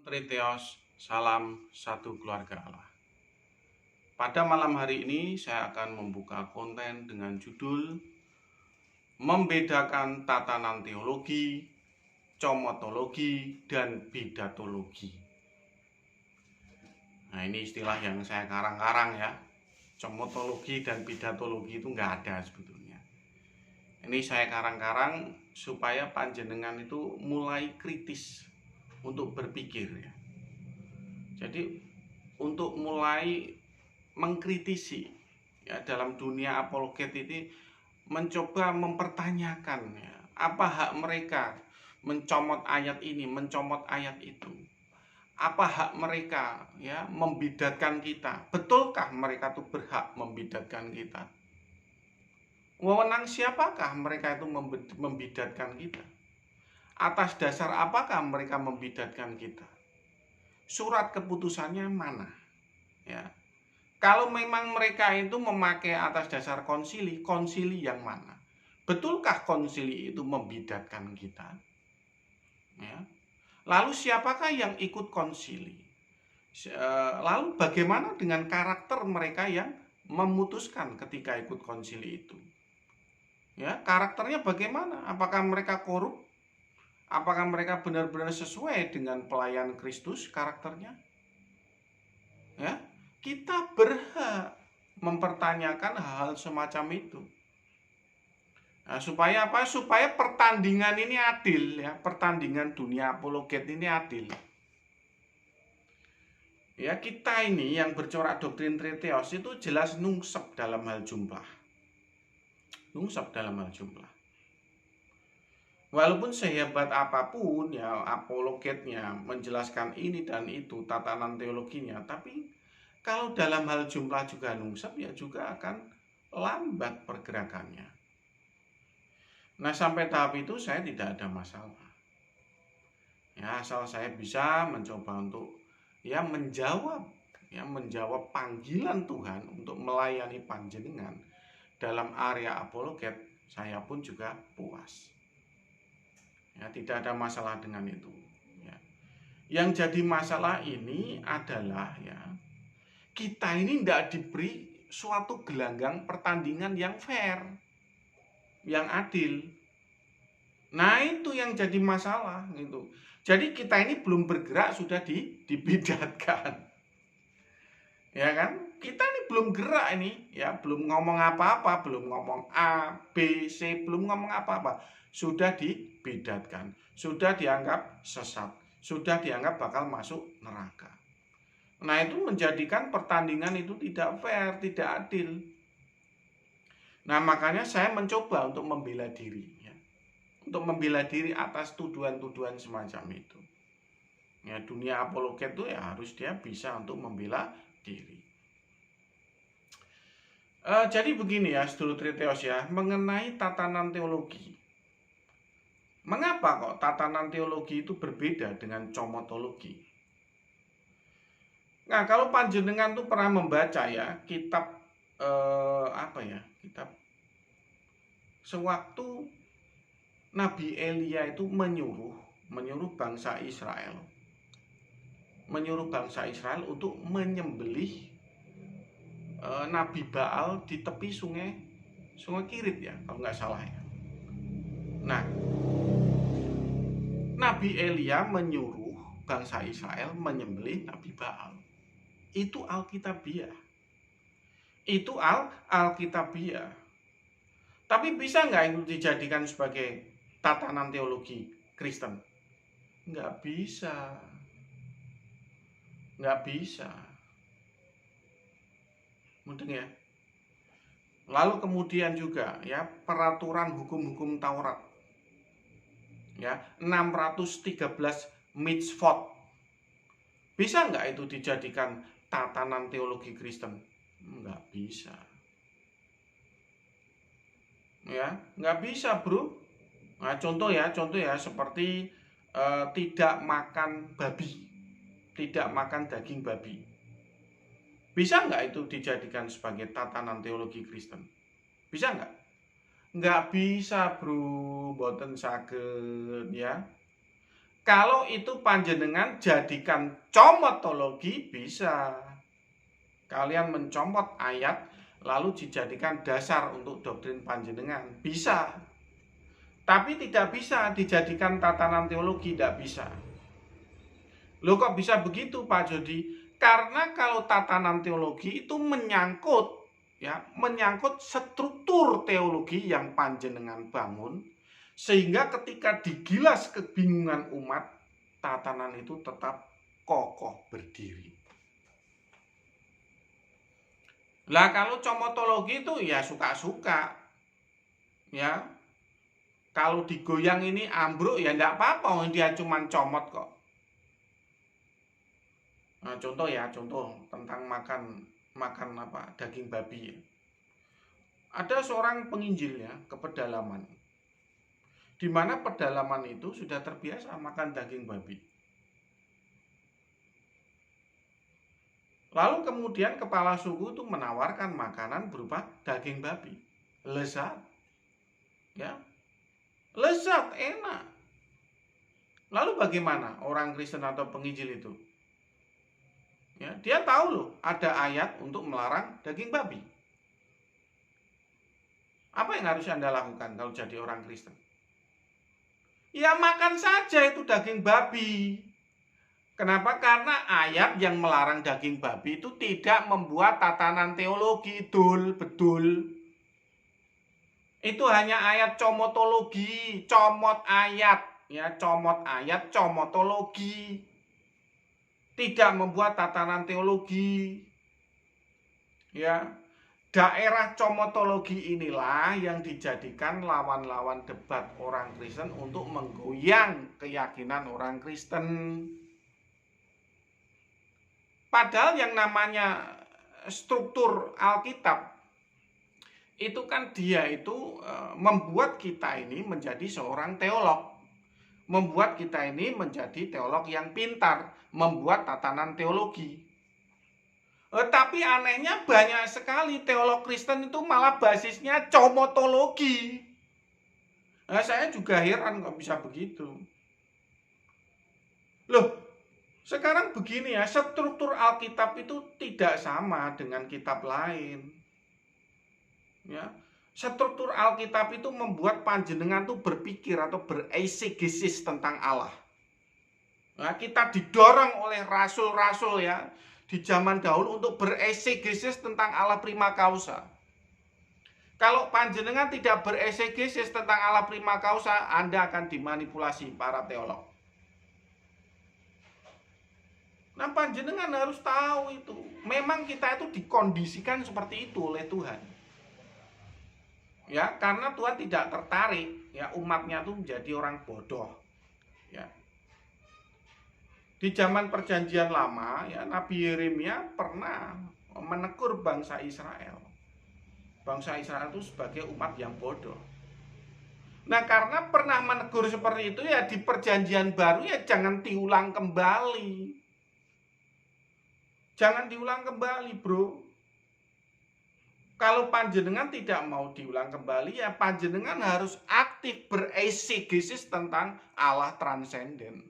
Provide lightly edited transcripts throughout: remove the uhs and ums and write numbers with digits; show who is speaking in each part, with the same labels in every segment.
Speaker 1: Triteos, salam satu keluarga Allah. Pada malam hari ini saya akan membuka konten dengan judul Membedakan Tatanan Teologi, Comotologi, dan Bidatologi. Nah, ini istilah yang saya karang-karang ya. Comotologi dan bidatologi itu nggak ada sebetulnya. Ini saya karang-karang supaya panjenengan itu mulai kritis untuk berpikir ya. Jadi untuk mulai mengkritisi ya dalam dunia apologet ini, mencoba mempertanyakan ya, apa hak mereka mencomot ayat ini, mencomot ayat itu. Apa hak mereka ya membidatkan kita? Betulkah mereka itu berhak membidatkan kita? Wewenang siapakah mereka itu membidatkan kita? Atas dasar apakah mereka membidatkan kita? Surat keputusannya mana? Ya. Kalau memang mereka itu memakai atas dasar konsili, konsili yang mana? Betulkah konsili itu membidatkan kita? Ya. Lalu siapakah yang ikut konsili? Lalu bagaimana dengan karakter mereka yang memutuskan ketika ikut konsili itu? Ya, karakternya bagaimana? Apakah mereka korup? Apakah mereka benar-benar sesuai dengan pelayan Kristus karakternya? Ya, kita berhak mempertanyakan hal-hal semacam itu. Nah, supaya apa? Supaya pertandingan ini adil ya, pertandingan dunia apologet ini adil. Ya, kita ini yang bercorak doktrin Triteos itu jelas nungsep dalam hal jumlah. Nungsep dalam hal jumlah. Walaupun sehebat apapun ya apologetnya menjelaskan ini dan itu tatanan teologinya, tapi kalau dalam hal jumlah juga nungsep ya juga akan lambat pergerakannya. Nah, sampai tahap itu saya tidak ada masalah. Ya, asal saya bisa mencoba untuk menjawab panggilan Tuhan untuk melayani panjenengan dalam area apologet, saya pun juga puas. Ya, tidak ada masalah dengan itu. Ya. Yang jadi masalah ini adalah ya kita ini tidak diberi suatu gelanggang pertandingan yang fair, yang adil. Nah, itu yang jadi masalah gitu. Jadi kita ini belum bergerak sudah dibidatkan. Ya kan? Kita ini belum gerak ini, ya, belum ngomong apa-apa, belum ngomong A, B, C, belum ngomong apa-apa. Sudah dibidatkan, sudah dianggap sesat, sudah dianggap bakal masuk neraka. Nah, itu menjadikan pertandingan itu tidak fair, tidak adil. Nah, makanya saya mencoba untuk membela diri. Untuk membela diri atas tuduhan-tuduhan semacam itu. Ya, dunia apologet itu ya harus dia bisa untuk membela diri. Jadi begini ya, sedulur Triteos ya, mengenai tatanan teologi. Mengapa kok tatanan teologi itu berbeda dengan comotologi? Nah, kalau panjenengan tuh pernah membaca ya kitab kitab sewaktu Nabi Elia itu menyuruh bangsa Israel untuk menyembelih Nabi Baal di tepi sungai Kirit ya, kalau nggak salah ya. Nah, Nabi Elia menyuruh bangsa Israel menyembelih Nabi Baal. Itu Alkitabiah. Itu Alkitabiah. Tapi bisa nggak itu dijadikan sebagai tatanan teologi Kristen? Nggak bisa. Nggak bisa. Mungkin ya. Lalu kemudian juga ya peraturan hukum-hukum Taurat. Ya, 613 mitzvot. Bisa nggak itu dijadikan tatanan teologi Kristen? Nggak bisa. Ya, nggak bisa, bro. Nah, contoh ya seperti tidak makan babi, tidak makan daging babi. Bisa nggak itu dijadikan sebagai tatanan teologi Kristen? Bisa nggak? Nggak bisa, bro. Boten saged ya. Kalau itu panjenengan jadikan comotologi, bisa. Kalian mencomot ayat lalu dijadikan dasar untuk doktrin panjenengan, bisa. Tapi tidak bisa dijadikan tatanan teologi, tidak bisa. Loh, kok bisa begitu Pak Jody? Karena kalau tatanan teologi itu menyangkut struktur teologi yang panjenengan bangun, sehingga ketika digilas kebingungan umat, tatanan itu tetap kokoh berdiri. Lah kalau comotologi itu ya suka-suka, ya. Kalau digoyang ini ambruk ya enggak apa-apa, dia cuma comot kok. Nah, contoh tentang makan daging babi ya. Ada seorang penginjil ya ke pedalaman, di mana pedalaman itu sudah terbiasa makan daging babi. Lalu kemudian kepala suku itu menawarkan makanan berupa daging babi, lezat, ya, lezat, enak. Lalu bagaimana orang Kristen atau penginjil itu? Ya, dia tahu loh ada ayat untuk melarang daging babi. Apa yang harus Anda lakukan kalau jadi orang Kristen? Ya makan saja itu daging babi. Kenapa? Karena ayat yang melarang daging babi itu tidak membuat tatanan teologi, betul. Itu hanya ayat comotologi, comot ayat, ya, comot ayat, comotologi. Tidak membuat tatanan teologi. Ya. Daerah comotologi inilah yang dijadikan lawan-lawan debat orang Kristen untuk menggoyang keyakinan orang Kristen. Padahal yang namanya struktur Alkitab itu kan dia itu membuat kita ini menjadi seorang teolog, membuat kita ini menjadi teolog yang pintar, membuat tatanan teologi. Tapi anehnya banyak sekali teolog Kristen itu malah basisnya comotologi. Nah, saya juga heran kok bisa begitu. Loh, sekarang begini ya, struktur Alkitab itu tidak sama dengan kitab lain. Ya, struktur Alkitab itu membuat panjenengan tuh berpikir atau bereisegesis tentang Allah. Nah, kita didorong oleh rasul-rasul ya di zaman dahulu untuk bereisegesis tentang Allah prima causa. Kalau panjenengan tidak bereisegesis tentang Allah prima causa, Anda akan dimanipulasi para teolog. Nah, panjenengan harus tahu itu. Memang kita itu dikondisikan seperti itu oleh Tuhan. Ya, karena Tuhan tidak tertarik ya umatnya itu menjadi orang bodoh. Ya. Di zaman Perjanjian Lama ya, Nabi Yeremia pernah menegur bangsa Israel. Bangsa Israel itu sebagai umat yang bodoh. Nah, karena pernah menegur seperti itu ya di Perjanjian Baru ya jangan diulang kembali. Jangan diulang kembali, bro. Kalau panjenengan tidak mau diulang kembali ya panjenengan harus aktif bereisegesis tentang Allah transenden.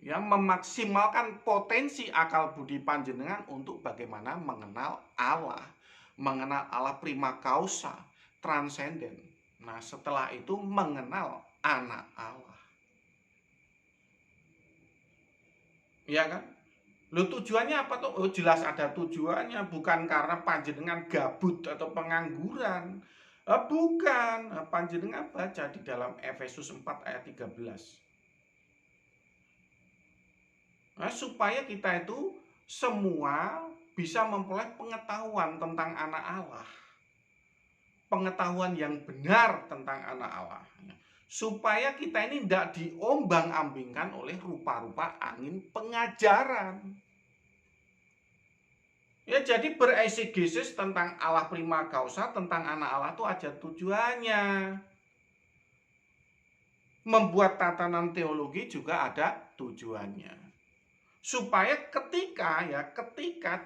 Speaker 1: Ya, memaksimalkan potensi akal budi panjenengan untuk bagaimana mengenal Allah prima causa, transenden. Nah, setelah itu mengenal anak Allah. Ya kan? Loh, tujuannya apa tuh? Oh, jelas ada tujuannya, bukan karena panjenengan gabut atau pengangguran. Bukan, panjenengan baca di dalam Efesus 4 ayat 13. Nah, supaya kita itu semua bisa memperoleh pengetahuan tentang anak Allah. Pengetahuan yang benar tentang anak Allah. Supaya kita ini tidak diombang-ambingkan oleh rupa-rupa angin pengajaran. Ya, jadi bereisegesis tentang Allah prima causa, tentang anak Allah itu ada tujuannya. Membuat tatanan teologi juga ada tujuannya. Supaya ketika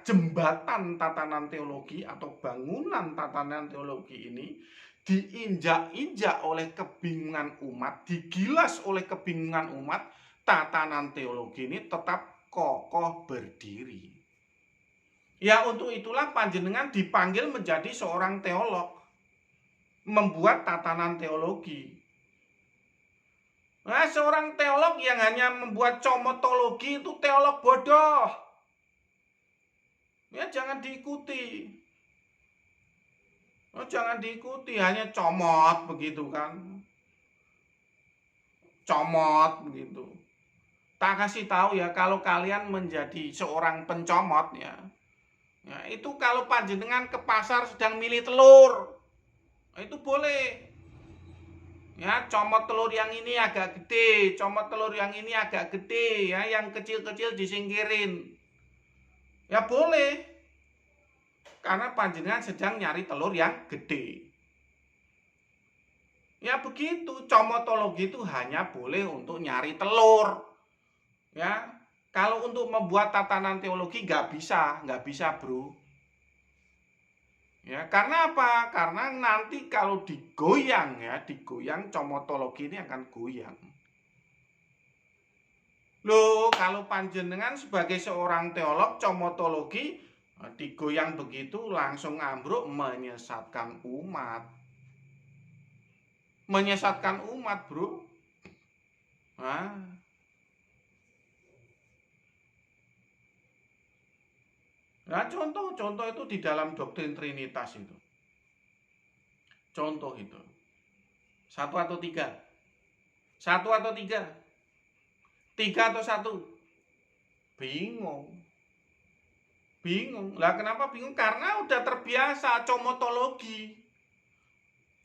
Speaker 1: jembatan tatanan teologi atau bangunan tatanan teologi ini diinjak-injak oleh kebingungan umat, digilas oleh kebingungan umat, tatanan teologi ini tetap kokoh berdiri. Ya untuk itulah panjenengan dipanggil menjadi seorang teolog, membuat tatanan teologi. Nah, seorang teolog yang hanya membuat comotologi itu teolog bodoh. Ya jangan diikuti. Oh, jangan diikuti, hanya comot begitu kan. Comot begitu. Tak kasih tahu ya, kalau kalian menjadi seorang pencomot ya, itu kalau panjenengan ke pasar sedang milih telur, itu boleh. Ya, comot telur yang ini agak gede, comot telur yang ini agak gede, ya, yang kecil-kecil disingkirin. Ya boleh. Karena panjenengan sedang nyari telur yang gede. Ya begitu, comotologi itu hanya boleh untuk nyari telur. Ya, kalau untuk membuat tatanan teologi nggak bisa bro. Ya, karena apa? Karena nanti kalau digoyang ya, digoyang comotologi ini akan goyang. Loh, kalau panjenengan sebagai seorang teolog comotologi digoyang begitu langsung ambruk, menyesatkan umat. Menyesatkan umat, bro. Nah, contoh itu di dalam doktrin Trinitas itu. Contoh itu. 1 atau 3? 1 atau 3? 3 atau 1? Bingung. Lah kenapa bingung? Karena udah terbiasa comotologi.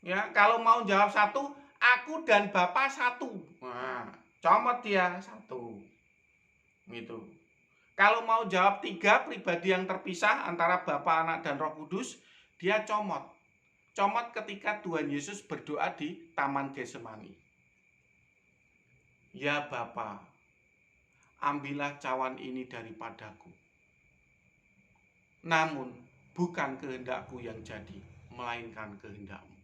Speaker 1: Ya, kalau mau jawab 1, aku dan Bapak 1. Nah, comot dia 1. Gitu. Kalau mau jawab 3 pribadi yang terpisah antara Bapa, Anak, dan Roh Kudus, dia comot. Comot ketika Tuhan Yesus berdoa di Taman Getsemani. Ya Bapa, ambillah cawan ini daripadaku. Namun bukan kehendakku yang jadi, melainkan kehendakmu.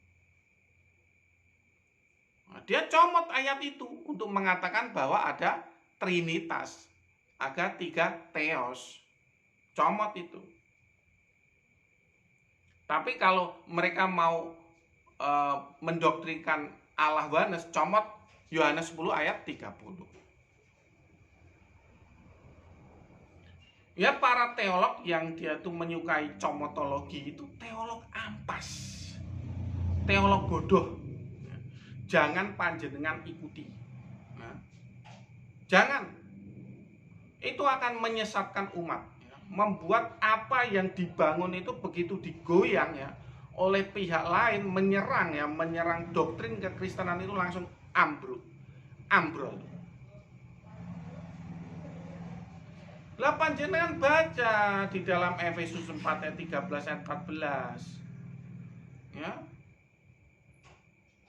Speaker 1: Nah, dia comot ayat itu untuk mengatakan bahwa ada Trinitas, ada 3 theos. Comot itu. Tapi kalau mereka mau mendoktrinkan Allah Yohanes, comot Yohanes 10 ayat 30. Ya para teolog yang dia tuh menyukai comotologi itu teolog ampas, teolog bodoh. Jangan panjenengan ikuti. Nah, jangan. Itu akan menyesatkan umat, membuat apa yang dibangun itu begitu digoyang ya oleh pihak lain, menyerang doktrin kekristenan itu langsung ambrol. Lah panjenengan baca di dalam Efesus 4 ayat 13 ayat 14. Ya.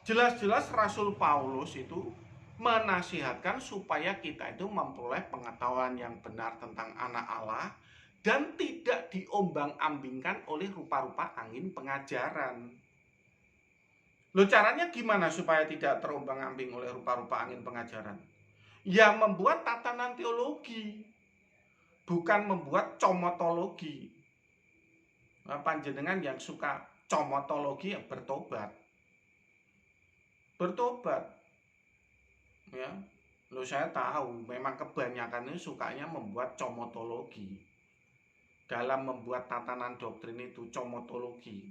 Speaker 1: Jelas-jelas Rasul Paulus itu menasihatkan supaya kita itu memperoleh pengetahuan yang benar tentang anak Allah dan tidak diombang-ambingkan oleh rupa-rupa angin pengajaran. Loh caranya gimana supaya tidak terombang-ambing oleh rupa-rupa angin pengajaran? Ya membuat tatanan teologi, bukan membuat comotologi. Nah, panjenengan yang suka comotologi ya bertobat. Ya, lo saya tahu memang kebanyakan ini sukanya membuat comotologi. Dalam membuat tatanan doktrin itu comotologi.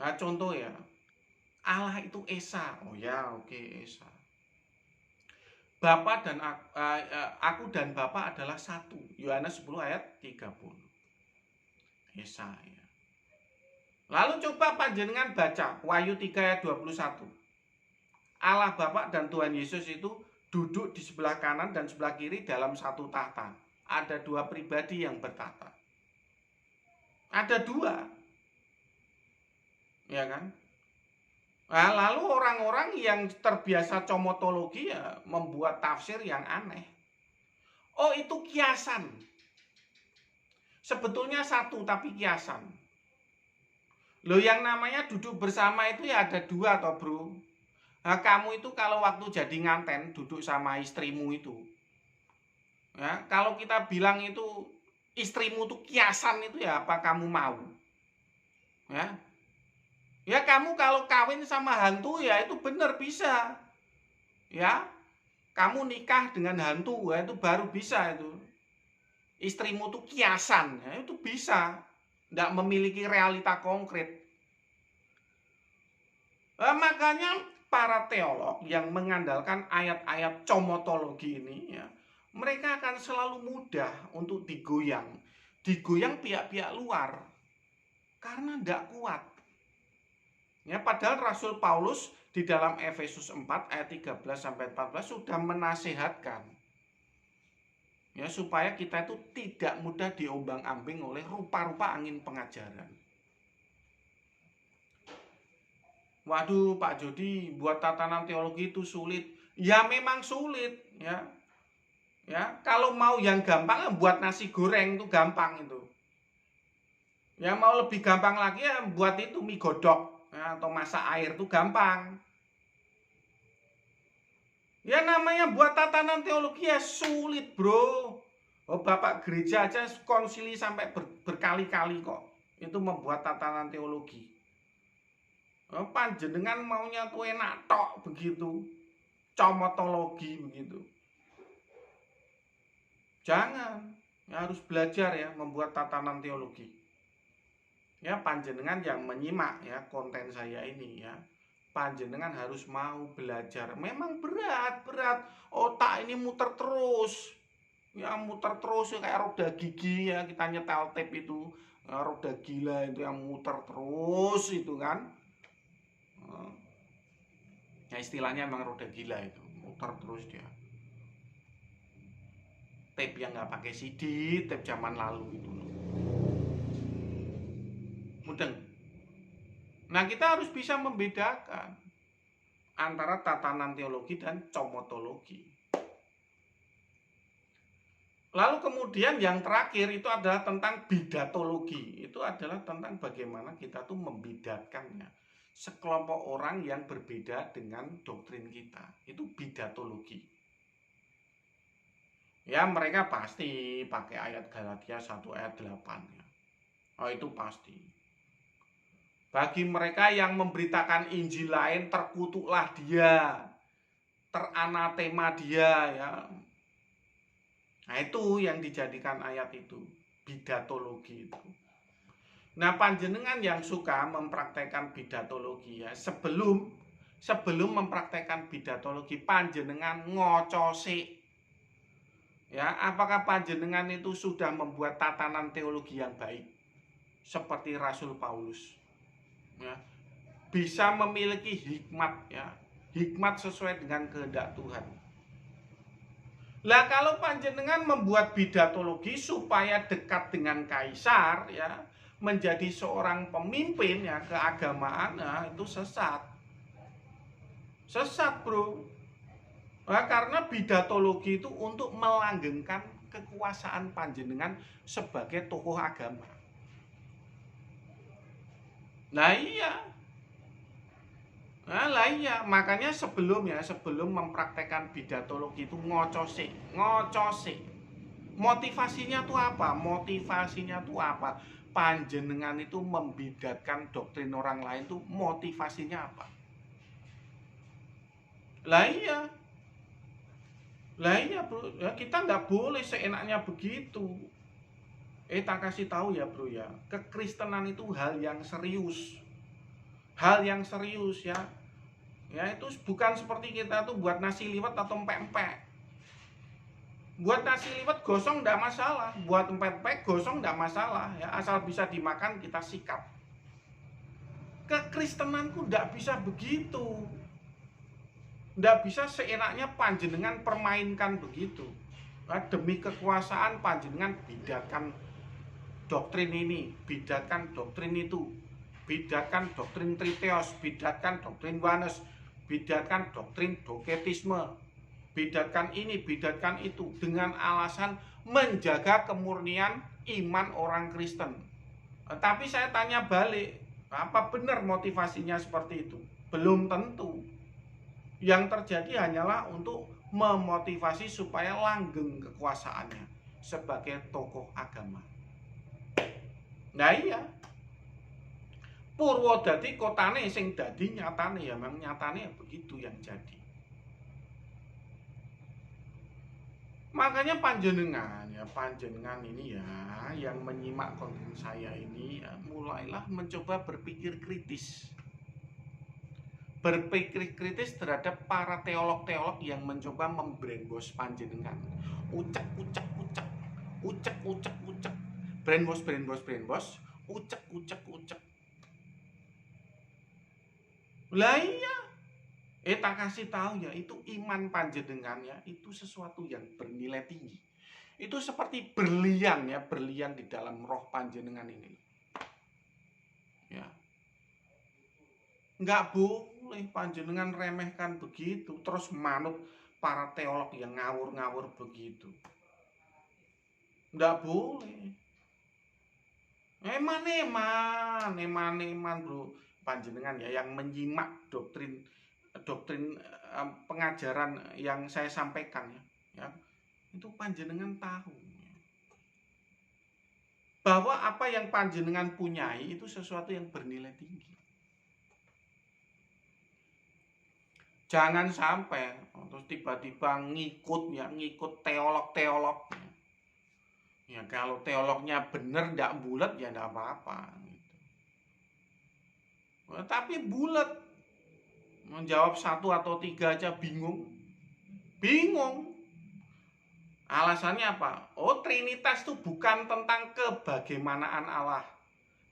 Speaker 1: Nah, contoh ya, Allah itu Esa. Oh ya, oke, Esa. Bapa dan aku dan Bapa adalah satu. Yohanes 10 ayat 30. Esa ya. Lalu coba panjenengan baca Wahyu 3 ayat 21. Allah Bapa dan Tuhan Yesus itu duduk di sebelah kanan dan sebelah kiri dalam satu tahta. Ada 2 pribadi yang bertahta. Ada 2. Ya kan? Nah, lalu orang-orang yang terbiasa comotologi ya membuat tafsir yang aneh. Oh, itu kiasan. Sebetulnya 1 tapi kiasan. Loh, yang namanya duduk bersama itu ya ada dua toh bro. Nah, kamu itu kalau waktu jadi nganten duduk sama istrimu itu, ya kalau kita bilang itu istrimu tuh kiasan itu ya apa kamu mau? Ya, ya kamu kalau kawin sama hantu ya itu bener bisa. Ya, kamu nikah dengan hantu ya itu baru bisa itu. Istrimu tuh kiasan ya itu bisa. Nggak memiliki realita konkret. Makanya para teolog yang mengandalkan ayat-ayat comotologi ini ya, mereka akan selalu mudah untuk digoyang pihak-pihak luar karena tidak kuat. Ya, padahal Rasul Paulus di dalam Efesus 4 ayat 13 sampai 14 sudah menasehatkan ya supaya kita itu tidak mudah diombang-ambing oleh rupa-rupa angin pengajaran. Waduh, Pak Jody, buat tatanan teologi itu sulit. Ya memang sulit, ya. Ya, kalau mau yang gampang buat nasi goreng itu gampang itu. Ya mau lebih gampang lagi ya buat itu mie godok ya, atau masak air itu gampang. Ya namanya buat tatanan teologi ya sulit, bro. Oh, Bapak gereja aja konsili sampai berkali-kali kok. Itu membuat tatanan teologi. Oh, panjenengan maunya tuh enak tok begitu. Comotologi begitu. Jangan, ya harus belajar ya membuat tatanan teologi. Ya panjenengan yang menyimak ya konten saya ini ya. Panjenengan harus mau belajar. Memang berat. Otak ini muter terus. Ya muter terus ya, kayak roda gigi ya, kita nyetel tape itu. Ya, roda gila itu yang muter terus itu kan. Ya istilahnya emang roda gila itu, muter terus dia. Tape yang nggak pakai CD, tape zaman lalu itu loh. Mudeng. Nah kita harus bisa membedakan antara tatanan teologi dan comotologi. Lalu kemudian yang terakhir itu adalah tentang bidatologi. Itu adalah tentang bagaimana kita tuh membidatkannya sekelompok orang yang berbeda dengan doktrin kita. Itu bidatologi. Ya mereka pasti pakai ayat Galatia 1 ayat 8 ya. Oh itu pasti. Bagi mereka yang memberitakan Injil lain, terkutuklah dia, teranatema dia ya. Nah itu yang dijadikan ayat itu, bidatologi itu. Nah panjenengan yang suka mempraktekkan bidatologi ya, sebelum mempraktekkan bidatologi panjenengan ngocosik. Ya, apakah panjenengan itu sudah membuat tatanan teologi yang baik seperti Rasul Paulus? Ya, bisa memiliki hikmat ya, hikmat sesuai dengan kehendak Tuhan. Lah kalau panjenengan membuat bidatologi supaya dekat dengan kaisar ya, menjadi seorang pemimpin ya keagamaan, nah itu sesat. Sesat, bro. Nah, karena bidatologi itu untuk melanggengkan kekuasaan panjenengan sebagai tokoh agama. Nah iya. Nah iya, makanya sebelum mempraktekkan bidatologi itu ngocosik. Motivasinya tuh apa? Panjenengan itu membidatkan doktrin orang lain tuh motivasinya apa? Lah iya bro, ya kita nggak boleh seenaknya begitu. Tak kasih tahu ya bro ya, kekristenan itu hal yang serius ya. Ya itu bukan seperti kita tuh buat nasi liwet atau empek-empek. Buat nasi liwet gosong enggak masalah, buat empek-empek gosong enggak masalah ya, asal bisa dimakan kita sikap. Kekristenanku enggak bisa begitu. Enggak bisa seenaknya panjenengan permainkan begitu. Nah, demi kekuasaan panjenengan bidatkan doktrin ini, bidatkan doktrin itu, bidatkan doktrin Triteos, bidatkan doktrin Oneness, bidatkan doktrin doketisme, bidatkan ini, bidatkan itu, dengan alasan menjaga kemurnian iman orang Kristen. Tapi saya tanya balik, Apa benar motivasinya seperti itu? Belum tentu. Yang terjadi hanyalah untuk memotivasi supaya langgeng kekuasaannya sebagai tokoh agama. Nah iya, Purwodadi kotane sing dadi nyatane ya memang nyatane ya begitu yang jadi. Makanya panjenengan ini ya yang menyimak konten saya ini ya, mulailah mencoba berpikir kritis. Berpikir kritis terhadap para teolog-teolog yang mencoba membrainwash panjenengan. Ucek, ucek, ucek, ucek, ucek, ucek, brainwash, brainwash, brainwash, ucek, ucek, ucek. Lah iya, tak kasih tahu ya, itu iman panjenengan ya, itu sesuatu yang bernilai tinggi. Itu seperti berlian ya, berlian di dalam roh panjenengan ini. Ya, nggak boleh panjenengan remehkan begitu, terus manut para teolog yang ngawur-ngawur begitu. Nggak boleh. Eman bro, panjenengan ya yang menyimak doktrin pengajaran yang saya sampaikan ya, itu panjenengan tahu bahwa apa yang panjenengan punyai itu sesuatu yang bernilai tinggi. Jangan sampai terus tiba-tiba ngikut teolog-teolog. Ya kalau teolognya bener ndak bulat ya ndak apa-apa gitu. Tapi bulat menjawab 1 atau 3 aja bingung. Alasannya apa? Oh, Trinitas itu bukan tentang kebagaimanaan Allah,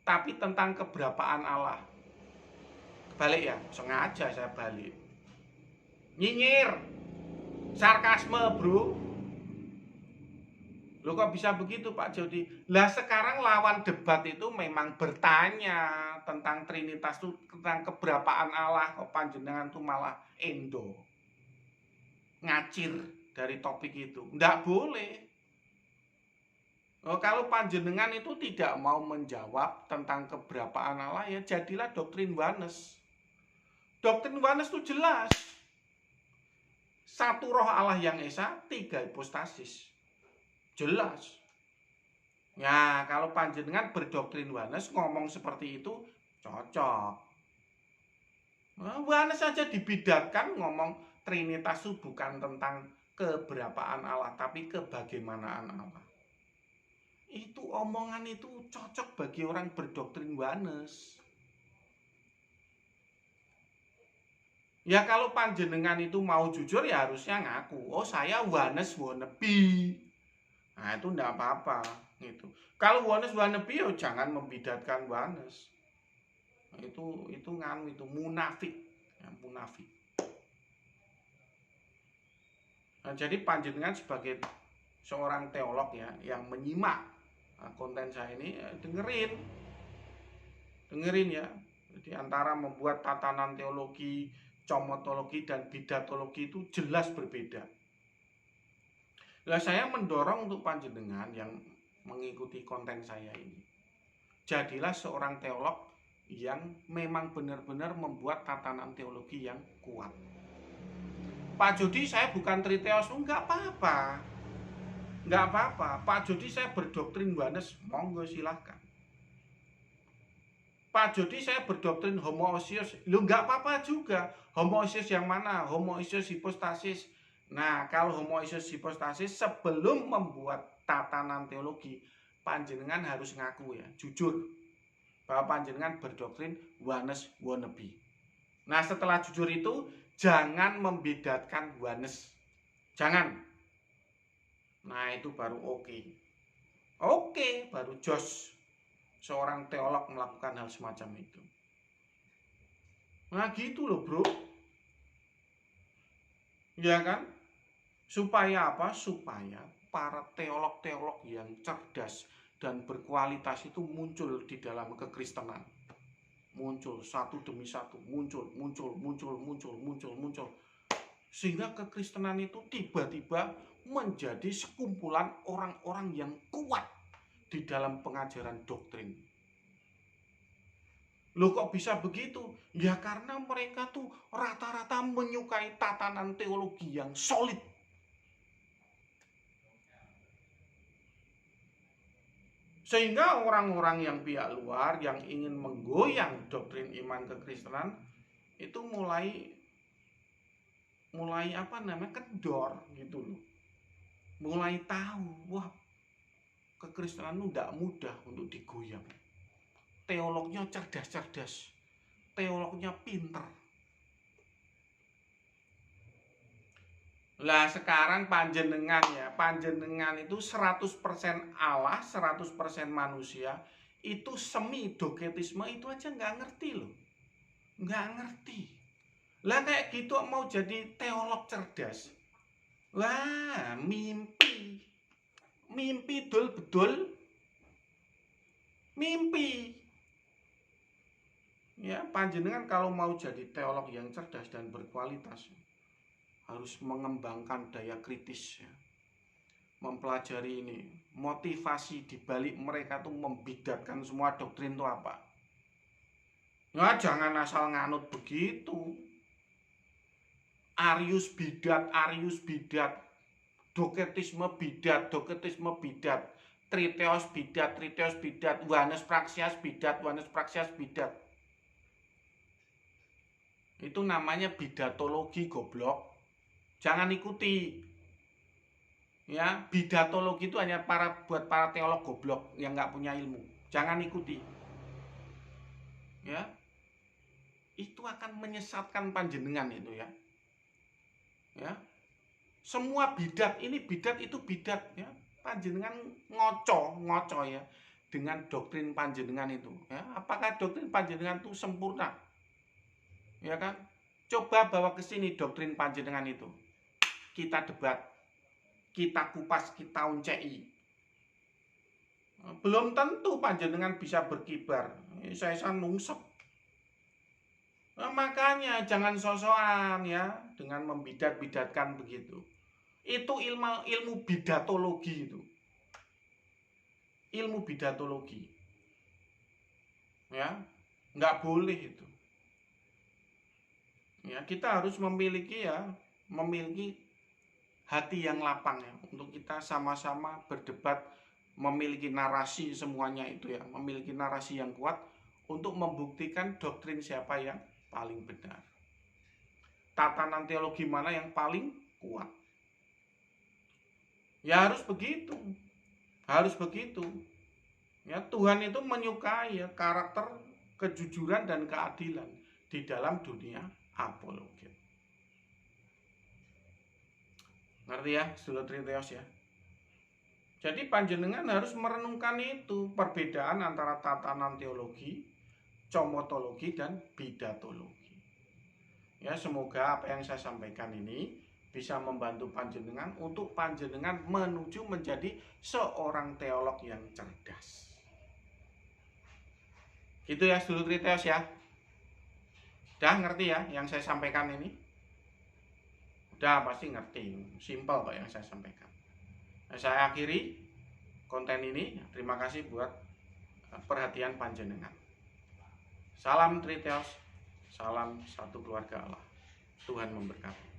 Speaker 1: tapi tentang keberapaan Allah. Balik ya, sengaja saya balik. Nyinyir, sarkasme bro. Loh kok bisa begitu Pak Jody? Lah sekarang lawan debat itu memang bertanya tentang Trinitas itu, tentang keberapaan Allah. Kok panjenengan tuh malah endo, ngacir dari topik itu. Nggak boleh. Kalau panjenengan itu tidak mau menjawab tentang keberapaan Allah, ya jadilah doktrin Oneness. Doktrin Oneness itu jelas. Satu roh Allah yang esa, 3 hipostasis. Jelas. Ya, kalau panjenengan berdoktrin Oneness ngomong seperti itu cocok. Oneness saja dibidatkan ngomong Trinitas itu bukan tentang keberapaan Allah, tapi kebagaimanaan Allah. Itu omongan itu cocok bagi orang berdoktrin Oneness. Ya kalau panjenengan itu mau jujur ya harusnya ngaku, oh saya Oneness wannabe. Nah itu enggak apa-apa gitu. Kalau Oneness wannabe ya jangan membidatkan Oneness. Itu munafik, ya, munafik. Nah, jadi panjenengan sebagai seorang teolog ya yang menyimak konten saya ini dengerin ya. Jadi antara membuat tatanan teologi, comotologi dan bidatologi itu jelas berbeda. Nah, saya mendorong untuk panjenengan yang mengikuti konten saya ini, jadilah seorang teolog yang memang benar-benar membuat tatanan teologi yang kuat. Pak Jody saya bukan triteos, enggak apa-apa. Enggak apa-apa. Pak Jody saya berdoktrin Oneness, monggo silahkan. Pak Jody saya berdoktrin homoousios, lu enggak apa-apa juga. Homoousios yang mana? Homoousios hipostasis. Nah, kalau homoousios hipostasis sebelum membuat tatanan teologi, panjenengan harus ngaku ya, jujur bahwa panjenengan berdoktrin Oneness wannabe. Nah, setelah jujur itu jangan membedakan Oneness. Jangan. Nah, itu baru oke. Oke, baru jos seorang teolog melakukan hal semacam itu. Nah, gitu loh, bro. Ya kan? Supaya apa? Supaya para teolog-teolog yang cerdas dan berkualitas itu muncul di dalam kekristenan. Muncul satu demi satu, muncul. Sehingga kekristenan itu tiba-tiba menjadi sekumpulan orang-orang yang kuat di dalam pengajaran doktrin. Loh kok bisa begitu? Ya karena mereka tuh rata-rata menyukai tatanan teologi yang solid. Sehingga orang-orang yang pihak luar yang ingin menggoyang doktrin iman kekristenan itu mulai kendor gitu loh. Mulai tahu, wah kekristenan itu tidak mudah untuk digoyang. Teolognya cerdas-cerdas, teolognya pinter. Lah sekarang panjenengan itu 100% Allah, 100% manusia. Itu semi doketisme itu aja nggak ngerti loh. Nggak ngerti. Lah kayak gitu mau jadi teolog cerdas. Wah, mimpi. Mimpi betul mimpi. Ya, panjenengan kalau mau jadi teolog yang cerdas dan berkualitas harus mengembangkan daya kritis ya. Mempelajari ini, motivasi dibalik mereka tuh membidatkan semua doktrin itu apa. Nah, jangan asal nganut begitu. Arius bidat, doketisme bidat, triteos bidat, Yohanes Praksias bidat. Itu namanya bidatologi goblok. Jangan ikuti. Ya, bidatologi itu hanya buat para teolog goblok yang nggak punya ilmu. Jangan ikuti. Ya. Itu akan menyesatkan panjenengan itu ya. Ya. Semua bidat itu bidat ya. Panjenengan ngoco ya dengan doktrin panjenengan itu ya. Apakah doktrin panjenengan itu sempurna? Ya kan? Coba bawa ke sini doktrin panjenengan itu. Kita debat, kita kupas, kita uncei. Belum tentu panjenengan bisa berkibar. Saya nungsep. Nah, makanya jangan sosokan ya dengan membidat-bidatkan begitu. Itu ilmu bidatologi itu. Ilmu bidatologi. Ya, nggak boleh itu. Ya, kita harus memiliki hati yang lapang ya untuk kita sama-sama berdebat, memiliki narasi semuanya itu ya, memiliki narasi yang kuat untuk membuktikan doktrin siapa yang paling benar. Tatanan teologi mana yang paling kuat. Ya harus begitu. Harus begitu. Ya, Tuhan itu menyukai ya karakter kejujuran dan keadilan di dalam dunia apologet. Ngerti ya, sedulur Triteos ya. Jadi panjenengan harus merenungkan itu perbedaan antara tatanan teologi, comotologi dan bidatologi. Ya, semoga apa yang saya sampaikan ini bisa membantu panjenengan untuk panjenengan menuju menjadi seorang teolog yang cerdas. Gitu ya, sedulur Triteos ya. Udah ngerti ya yang saya sampaikan ini? Udah pasti ngerti. Simpel kok yang saya sampaikan. Nah, saya akhiri konten ini. Terima kasih buat perhatian panjenengan. Salam Triteos. Salam satu keluarga Allah. Tuhan memberkati.